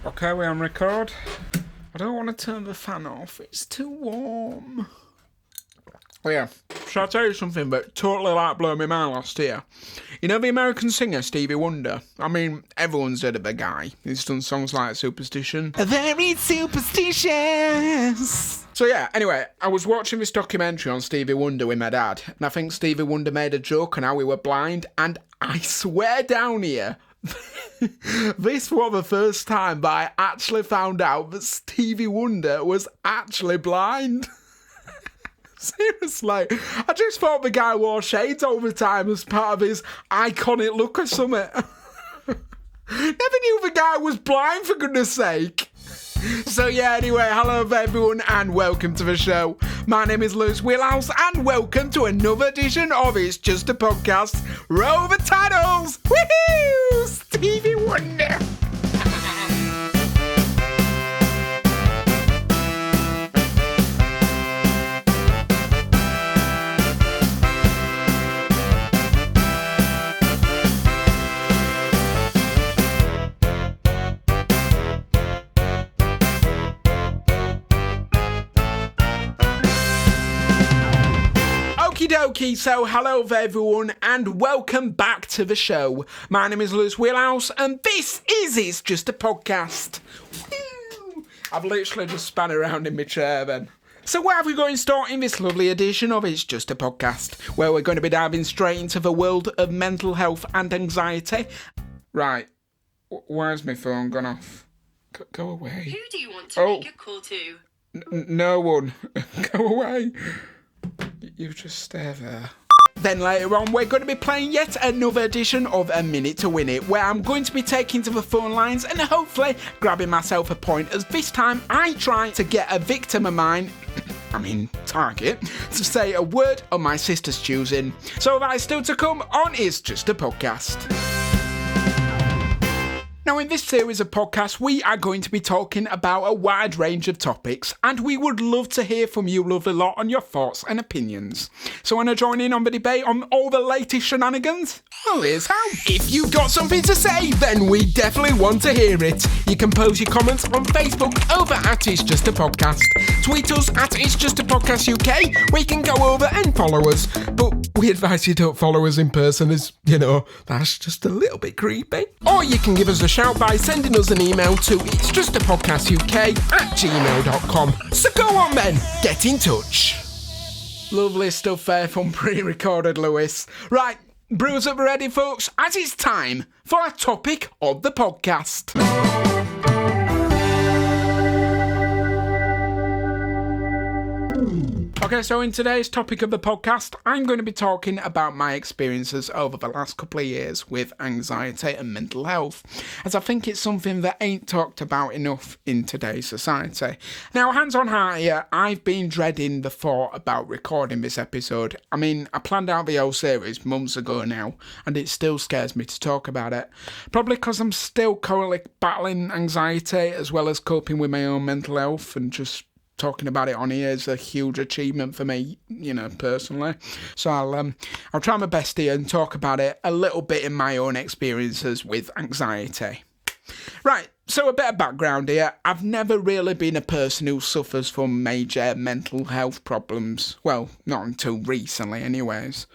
Okay, we're on record. I don't want to turn the fan off. It's too warm. Oh yeah. Shall I tell you something that totally blew my mind last year? You know the American singer Stevie Wonder? I mean, everyone's heard of the guy. He's done songs like Superstition. Very superstitious. So yeah, anyway, I was watching this documentary on Stevie Wonder with my dad, and I think Stevie Wonder made a joke on how we were blind, and I swear down here, this was the first time that I actually found out that Stevie Wonder was actually blind. Seriously, I just thought the guy wore shades all the time as part of his iconic look or something. Never knew the guy was blind, for goodness sake. So yeah, anyway, hello everyone and welcome to the show. My name is Wheelhouse and welcome to another edition of It's Just a Podcast. Roll the titles! Woohoo! Stevie Wonder! Okie dokie, so hello everyone and welcome back to the show. My name is Wheelhouse and this is It's Just a Podcast. Woo! I've literally just span around in my chair then. So what have we got in store in this lovely edition of It's Just a Podcast, where we're going to be diving straight into the world of mental health and anxiety. Right, where's my phone gone off? Go away. Who do you want to make a call to? No one. Go away. You just stay there. Then later on, we're going to be playing yet another edition of A Minute to Win It, where I'm going to be taking to the phone lines and hopefully grabbing myself a point, as this time I try to get a victim of mine, target, to say a word of my sister's choosing. So that is still to come on It's Just a Podcast. Now, in this series of podcasts, we are going to be talking about a wide range of topics, and we would love to hear from you, lovely lot, on your thoughts and opinions. So, want to join in on the debate on all the latest shenanigans? Well, here's how. If you've got something to say, then we definitely want to hear it. You can post your comments on Facebook over at It's Just a Podcast. Tweet us at ItsJustaPodcastUK, where you can go over and follow us. But we advise you don't follow us in person, as, that's just a little bit creepy. Or you can give us a shout by sending us an email to ItsJustaPodcastUK@gmail.com. So go on then, get in touch. Lovely stuff there from pre-recorded Lewis. Right, brews up ready folks, as it's time for our topic of the podcast. Okay, so in today's topic of the podcast, I'm going to be talking about my experiences over the last couple of years with anxiety and mental health, as I think it's something that ain't talked about enough in today's society. Now, hands on heart here, I've been dreading the thought about recording this episode. I planned out the whole series months ago now, and it still scares me to talk about it. Probably because I'm still currently battling anxiety, as well as coping with my own mental health, and just talking about it on here is a huge achievement for me, personally. So I'll try my best here and talk about it a little bit in my own experiences with anxiety. Right, so a bit of background here. I've never really been a person who suffers from major mental health problems. Well, not until recently anyways.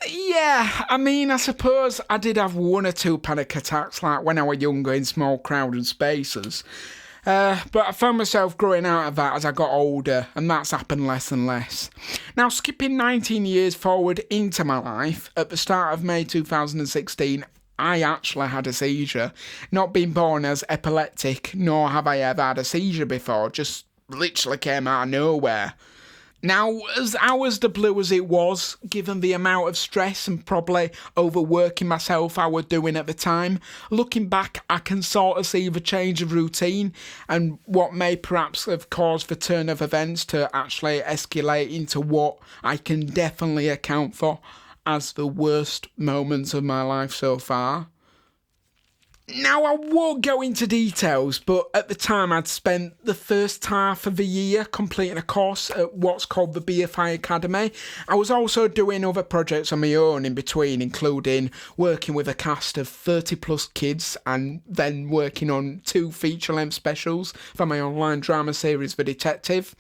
Yeah, I suppose I did have one or two panic attacks, like when I was younger in small crowded spaces. But I found myself growing out of that as I got older, and that's happened less and less. Now, skipping 19 years forward into my life, at the start of May 2016, I actually had a seizure. Not been born as epileptic, nor have I ever had a seizure before, just literally came out of nowhere. Now, as the blue as it was, given the amount of stress and probably overworking myself I was doing at the time, looking back, I can sort of see the change of routine and what may perhaps have caused the turn of events to actually escalate into what I can definitely account for as the worst moments of my life so far. Now, I won't go into details, but at the time I'd spent the first half of the year completing a course at what's called the BFI Academy. I was also doing other projects on my own in between, including working with a cast of 30 plus kids and then working on 2 feature-length specials for my online drama series, The Detective.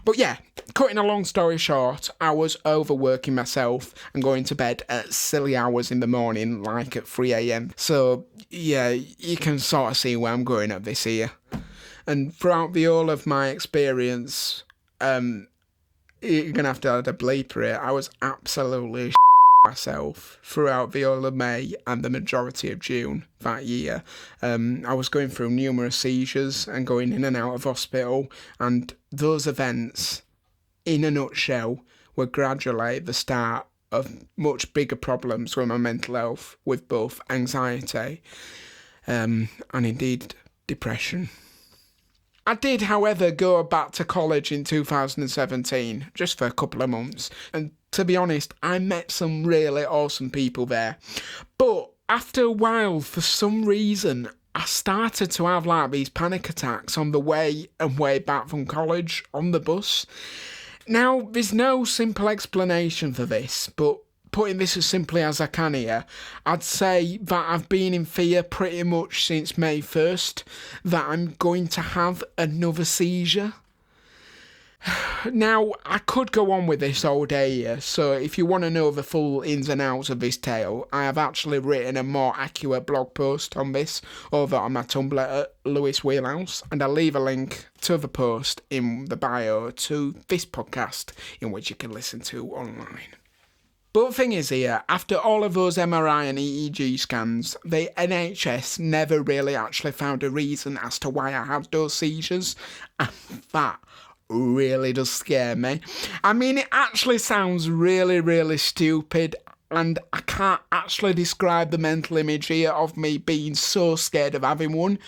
But yeah, cutting a long story short, I was overworking myself and going to bed at silly hours in the morning, like at 3 a.m. So yeah, you can sort of see where I'm going at this here. And throughout the whole of my experience, you're going to have to add a bleeper here, I was absolutely myself throughout the whole of May and the majority of June that year. I was going through numerous seizures and going in and out of hospital, and those events, in a nutshell, were gradually the start of much bigger problems with my mental health, with both anxiety and indeed depression. I did, however, go back to college in 2017, just for a couple of months, and to be honest, I met some really awesome people there. But after a while, for some reason, I started to have like these panic attacks on the way and way back from college on the bus. Now, there's no simple explanation for this, but putting this as simply as I can here, I'd say that I've been in fear pretty much since May 1st, that I'm going to have another seizure. Now, I could go on with this all day here, so if you want to know the full ins and outs of this tale, I have actually written a more accurate blog post on this over on my Tumblr at Wheelhouse, and I'll leave a link to the post in the bio to this podcast, in which you can listen to online. But the thing is here, after all of those MRI and EEG scans, the NHS never really actually found a reason as to why I had those seizures, and that really does scare me. I mean, it actually sounds really, really stupid, and I can't actually describe the mental image here of me being so scared of having one.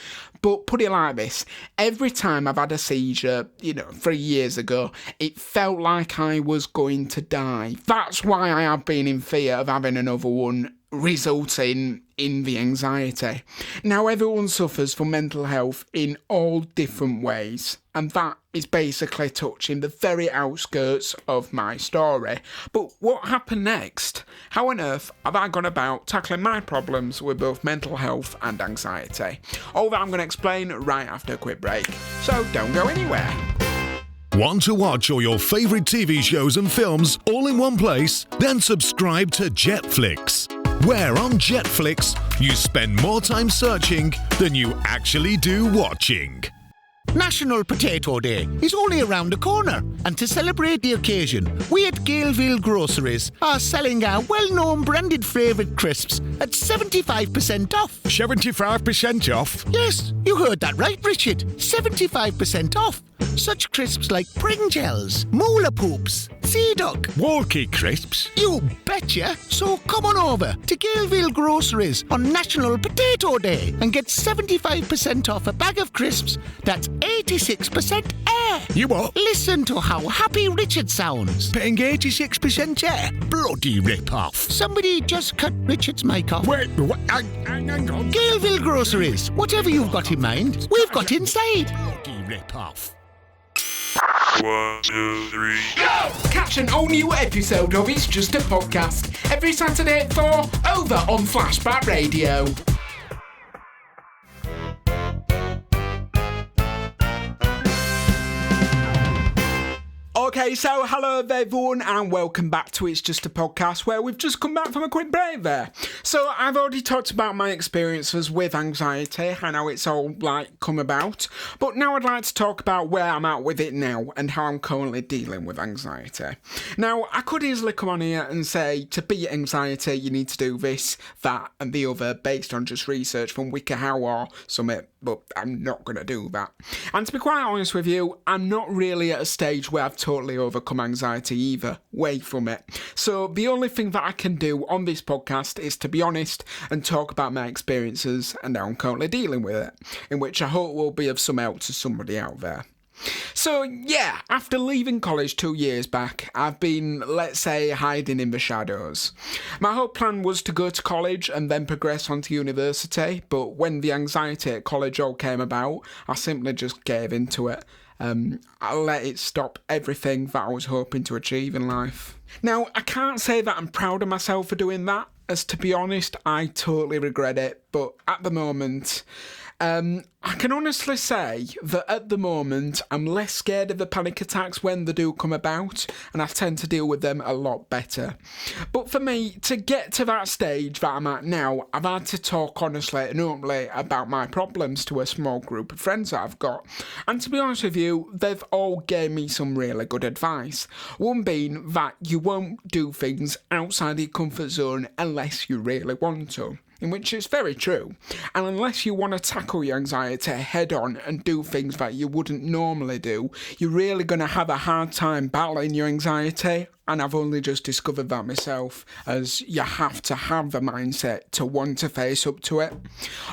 But put it like this, every time I've had a seizure, 3 years ago, it felt like I was going to die. That's why I have been in fear of having another one, resulting in the anxiety. Now, everyone suffers from mental health in all different ways, and that is basically touching the very outskirts of my story. But what happened next? How on earth have I gone about tackling my problems with both mental health and anxiety? All that I'm going to explain right after a quick break, so don't go anywhere. Want to watch all your favourite TV shows and films all in one place? Then subscribe to Jetflix, where on Jetflix you spend more time searching than you actually do watching. National Potato Day is only around the corner, and to celebrate the occasion, we at Galeville Groceries are selling our well-known branded favourite crisps at 75% off. 75% off? Yes, you heard that right, Richard. 75% off. Such crisps like Pring Gels, Moolah Poops, Sea Duck, Walkie Crisps. You betcha! So come on over to Galeville Groceries on National Potato Day and get 75% off a bag of crisps that's 86% air. You what? Listen to how happy Richard sounds. Paying 86% air? Bloody rip-off. Somebody just cut Richard's mic off. Wait, what? Hang on. Galeville Groceries. Whatever you've got in mind, we've got inside. Bloody rip-off. 1, 2, 3, Go! Catch an all-new episode of It's Just a Podcast every Saturday at 4 over on Flashback Radio. Okay, so hello everyone and welcome back to It's Just a Podcast, where we've just come back from a quick break there. So I've already talked about my experiences with anxiety and how it's all come about, but now I'd like to talk about where I'm at with it now and how I'm currently dealing with anxiety. Now, I could easily come on here and say to beat anxiety you need to do this, that and the other based on just research from WikiHow or something, but I'm not going to do that. And to be quite honest with you, I'm not really at a stage where I've totally overcome anxiety either, way from it. So the only thing that I can do on this podcast is to be honest and talk about my experiences and how I'm currently dealing with it, in which I hope will be of some help to somebody out there. So yeah, after leaving college 2 years back, I've been, let's say, hiding in the shadows. My whole plan was to go to college and then progress on to university, but when the anxiety at college all came about, I simply just gave into it. I let it stop everything that I was hoping to achieve in life. Now, I can't say that I'm proud of myself for doing that, as to be honest, I totally regret it, but at the moment, I can honestly say that at the moment I'm less scared of the panic attacks when they do come about, and I tend to deal with them a lot better. But for me, to get to that stage that I'm at now, I've had to talk honestly and openly about my problems to a small group of friends that I've got. And to be honest with you, they've all gave me some really good advice. One being that you won't do things outside your comfort zone unless you really want to. In which is very true, and unless you want to tackle your anxiety head on and do things that you wouldn't normally do, you're really going to have a hard time battling your anxiety. And I've only just discovered that myself, as you have to have the mindset to want to face up to it.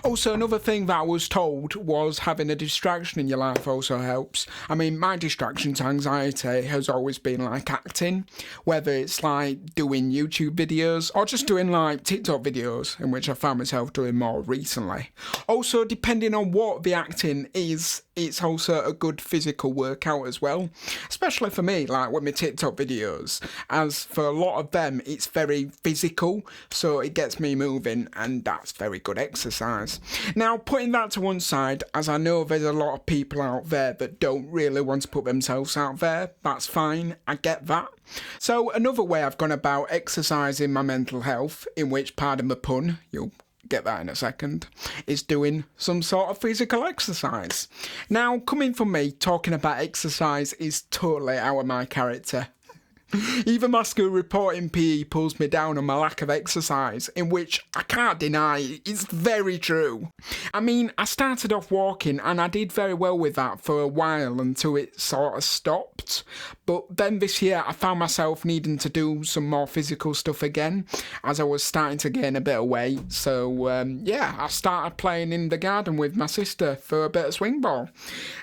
Also, another thing that I was told was having a distraction in your life also helps. I mean, my distraction to anxiety has always been like acting, whether it's like doing YouTube videos or just doing like TikTok videos, in which I found myself doing more recently. Also, depending on what the acting is, it's also a good physical workout as well, especially for me, like with my TikTok videos, as for a lot of them it's very physical, so it gets me moving, and that's very good exercise. Now, putting that to one side, as I know there's a lot of people out there that don't really want to put themselves out there, that's fine, I get that. So another way I've gone about exercising my mental health, in which, pardon the pun, you'll get that in a second, is doing some sort of physical exercise. Now, coming from me, talking about exercise is totally out of my character. Even my school report in PE pulls me down on my lack of exercise, in which I can't deny it's very true. I mean, I started off walking and I did very well with that for a while until it sort of stopped. But then this year I found myself needing to do some more physical stuff again, as I was starting to gain a bit of weight. So I started playing in the garden with my sister for a bit of swing ball.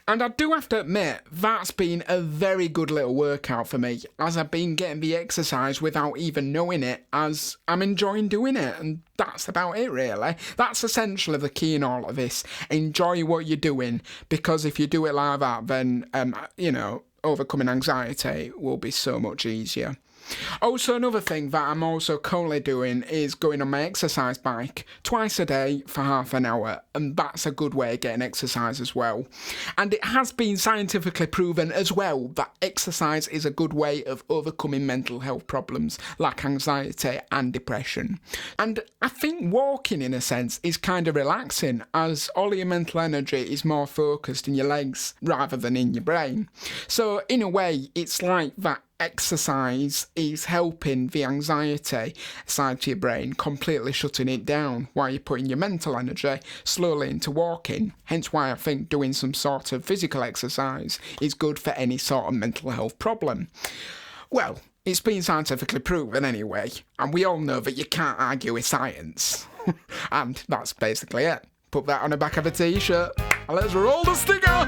And I do have to admit, that's been a very good little workout for me, as I've been getting the exercise without even knowing it, as I'm enjoying doing it, and that's about it really. That's essentially the key in all of this. Enjoy what you're doing, because if you do it like that, then overcoming anxiety will be so much easier. Also, another thing that I'm also currently doing is going on my exercise bike twice a day for half an hour, and that's a good way of getting exercise as well. And it has been scientifically proven as well that exercise is a good way of overcoming mental health problems like anxiety and depression. And I think walking, in a sense, is kind of relaxing, as all your mental energy is more focused in your legs rather than in your brain. So in a way, it's like that exercise is helping the anxiety side to your brain, completely shutting it down, while you're putting your mental energy slowly into walking. Hence why I think doing some sort of physical exercise is good for any sort of mental health problem. Well, it's been scientifically proven anyway, and we all know that you can't argue with science. And that's basically it. Put that on the back of a t-shirt, and let's roll the sticker!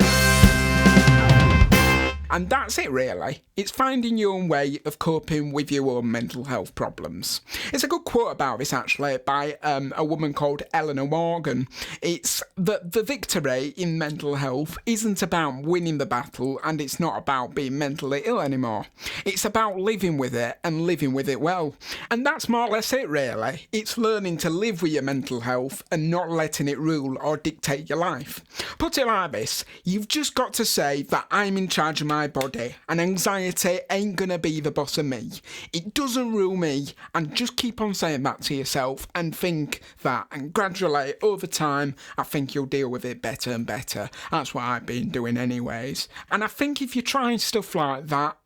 And that's it really. It's finding your own way of coping with your own mental health problems. It's a good quote about this actually by a woman called Eleanor Morgan. It's that the victory in mental health isn't about winning the battle, and it's not about being mentally ill anymore. It's about living with it and living with it well. And that's more or less it really. It's learning to live with your mental health and not letting it rule or dictate your life. Put it like this, you've just got to say that I'm in charge of my body, and anxiety ain't gonna be the boss of me. It doesn't rule me, and just keep on saying that to yourself and think that, and gradually over time I think you'll deal with it better and better. That's what I've been doing anyways. And I think if you try stuff like that,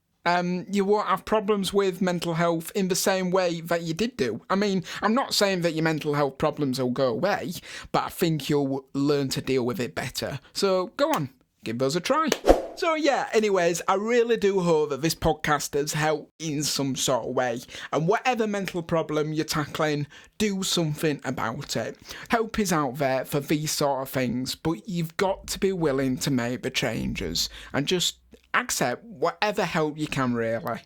you won't have problems with mental health in the same way that you did do. I mean, I'm not saying that your mental health problems will go away, but I think you'll learn to deal with it better. So go on, give those a try. So yeah, anyways, I really do hope that this podcast has helped in some sort of way. And whatever mental problem you're tackling, do something about it. Help is out there for these sort of things, but you've got to be willing to make the changes and just accept whatever help you can, really.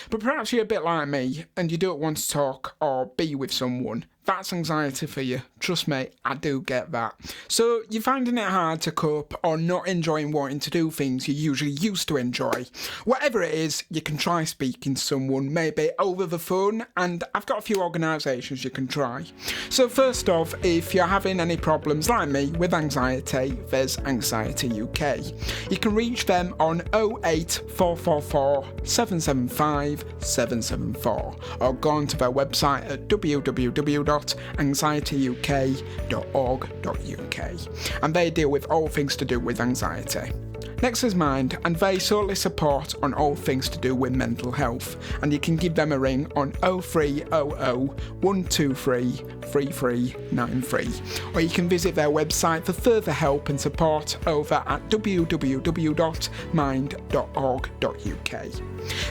But perhaps you're a bit like me and you don't want to talk or be with someone. That's anxiety for you. Trust me, I do get that. So you're finding it hard to cope or not enjoying wanting to do things you usually used to enjoy. Whatever it is, you can try speaking to someone, maybe over the phone, and I've got a few organisations you can try. So first off, if you're having any problems like me with anxiety, there's Anxiety UK. You can reach them on 08444 775 774 or go onto their website at www.anxietyuk.org.uk, and they deal with all things to do with anxiety. Next is Mind, and they solely support on all things to do with mental health, and you can give them a ring on 0300 123 3393, or you can visit their website for further help and support over at www.mind.org.uk.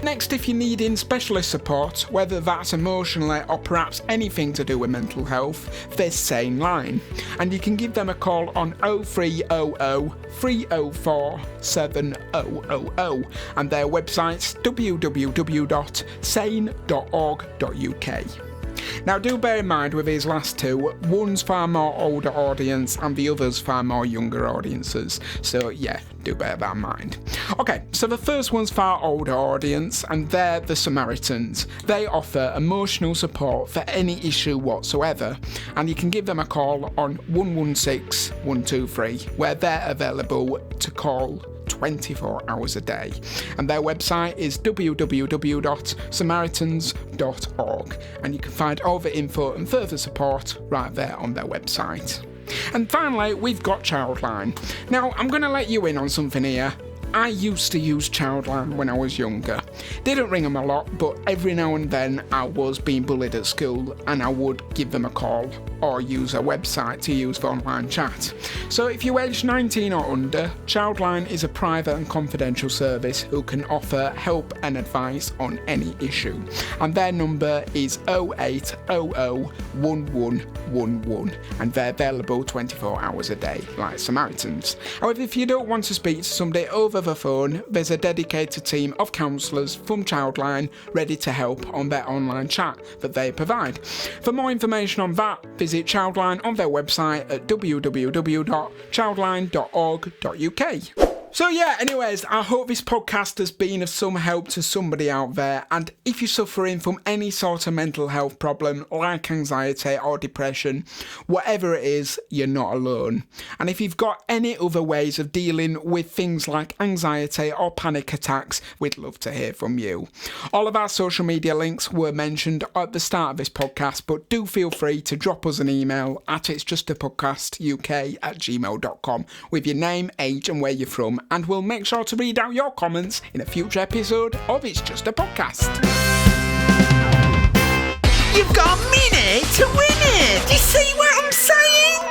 Next, if you're needing specialist support, whether that's emotionally or perhaps anything to do with mental health, there's Sane Line, and you can give them a call on 0300 304 7000, and their website's www.sane.org.uk. Now do bear in mind with these last two, one's far more older audience and the other's far more younger audiences, so yeah, do bear that in mind. Okay, so the first one's far older audience, and they're the Samaritans. They offer emotional support for any issue whatsoever, and you can give them a call on 116 123, where they're available to call 24 hours a day, and their website is www.samaritans.org, and you can find all the info and further support right there on their website. And finally, we've got Childline. Now, I'm going to let you in on something here. I used to use Childline when I was younger. Didn't ring them a lot, but every now and then I was being bullied at school and I would give them a call or use a website to use for online chat. So if you're aged 19 or under, Childline is a private and confidential service who can offer help and advice on any issue. And their number is 0800 1111, and they're available 24 hours a day, like Samaritans. However, if you don't want to speak to somebody over the phone, there's a dedicated team of counsellors from Childline ready to help on their online chat that they provide. For more information on that, visit Childline on their website at www.childline.org.uk. So yeah, anyways, I hope this podcast has been of some help to somebody out there, and if you're suffering from any sort of mental health problem like anxiety or depression, whatever it is, you're not alone. And if you've got any other ways of dealing with things like anxiety or panic attacks, we'd love to hear from you. All of our social media links were mentioned at the start of this podcast, but do feel free to drop us an email at ItsJustaPodcastUK@gmail.com with your name, age and where you're from, and we'll make sure to read out your comments in a future episode of It's Just a Podcast. You've got a minute to win it! Do you see what I'm saying?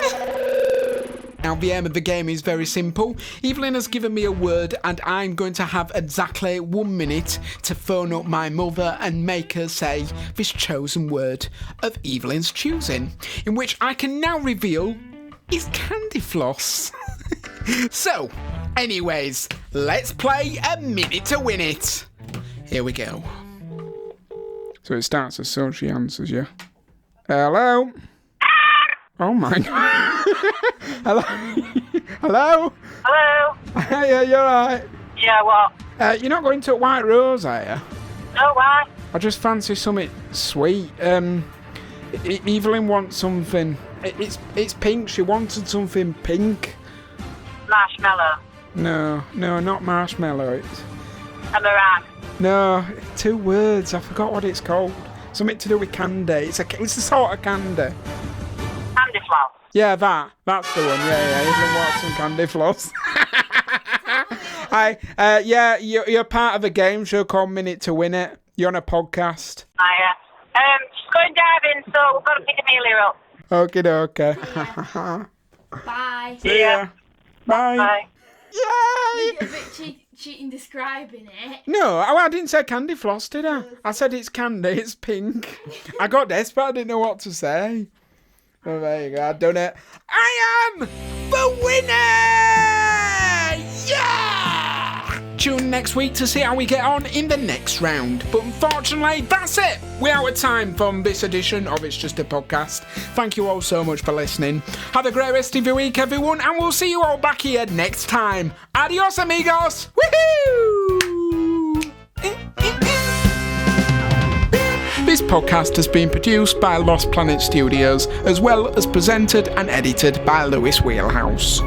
Now, the aim of the game is very simple. Evelyn has given me a word, and I'm going to have exactly 1 minute to phone up my mother and make her say this chosen word of Evelyn's choosing, in which I can now reveal is candy floss. So, anyways, let's play a minute to win it. Here we go. So it starts as so she answers, yeah? Hello? Oh my God. Hello? Hello? Hello? Hey, you alright? Yeah, what? You're not going to White Rose, are you? No, why? I just fancy something sweet. Evelyn wants something. It's pink. She wanted something pink. Marshmallow. No, not marshmallow. It's... A meringue. No, 2 words. I forgot what it's called. Something to do with candy. It's a sort of candy. Candy floss. Yeah, that's the one. Yeah. Evelyn wants some candy floss. Hi. You're part of a game show called Minute to Win It. You're on a podcast. Hiya. Just going diving, so we've got to pick Amelia up. Okie dokie. Bye. See ya. Bye. Bye. Yay! You're a bit cheating describing it. No, I didn't say candy floss, did I? I said it's candy, it's pink. I got desperate, I didn't know what to say. Oh, there you go, I've done it. I am the winner! Yeah! tuned next week to see how we get on in the next round. But unfortunately, that's it. We're out of time from this edition of It's Just a Podcast. Thank you all so much for listening. Have a great rest of your week, everyone, and we'll see you all back here next time. Adios, amigos. Woohoo! This podcast has been produced by Lost Planet Studios, as well as presented and edited by Lewis Wheelhouse.